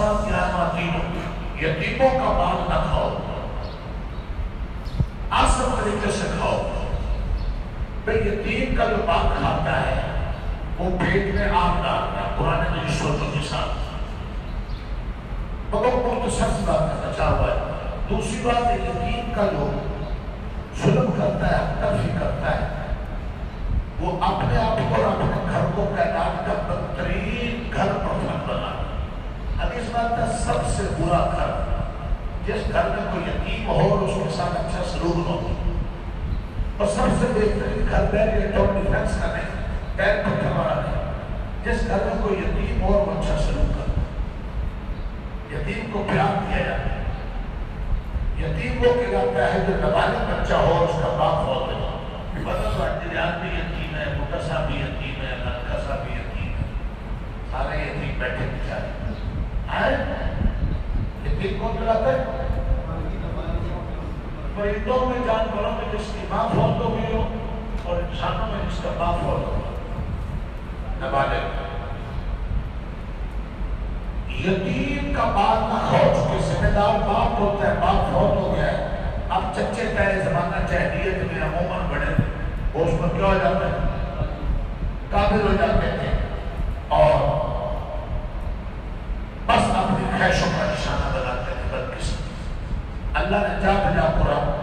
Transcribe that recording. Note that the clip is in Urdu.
والسلام یتیموں کا مال نہ کھاؤ، آسان طریقے سے کھاؤ۔ بھئی یتیم کا جو مال کھاتا ہے وہ پیٹ میں آگ ڈالتا ہے، قرآن میں یہ سوچو کے ساتھ مگر مختصر سی بات کرنا چاہتا ہے۔ دوسری بات ہے یتیم کا جو ظلم کرتا ہے، تلفی کرتا ہے، وہ اپنے آپ کو اور اپنے گھر کو کائنات کا بدترین گھر پر بنا۔ حدیث میں آتا ہے سب سے برا گھر جس گھر میں کوئی یتیم ہو اور اس کے ساتھ اچھا سلوک نہ ہو، اور سب سے بہترین گھر ٹون ڈیفنس کا نہیں، پیر پتھر والا نہیں، جس گھر میں کوئی یتیم ہو اور اچھا سلوک کرتا، یتیم کو پیار دیا جاتا ہے۔ یتیم وہ کہلاتا ہے جو نابالغ بچہ ہو اور اس کا باپ فوت ہو، بدل واجدیات بھی یتیم ہے، مقصہ بھی یتیم ہے، ننکسہ بھی یتیم ہے، سارے یتیم بیٹھے بچارے آئے۔ یتیم کون کہلاتا ہے؟ پرندوں میں، جانوروں میں جس کی ماں فوت ہو گئی ہو، اور انسانوں میں جس کا باپ فوت ہو گیا، نابالغ۔ یتیم کا مال نہ کھاؤ، چونکہ ذمہ دار باپ ہوتا ہے، باپ فوت ہو گیا ہے۔ اب چچے پہلے زمانہ جاہلیت میں عموماً بڑے وہ اس پر کیا ہو جاتا ہے؟ قابل ہو جاتے تھے، اور بس اپنی خواہشوں کا نشانہ بناتے تھے۔ بدقسمتی اللہ نے جا بجا قرآن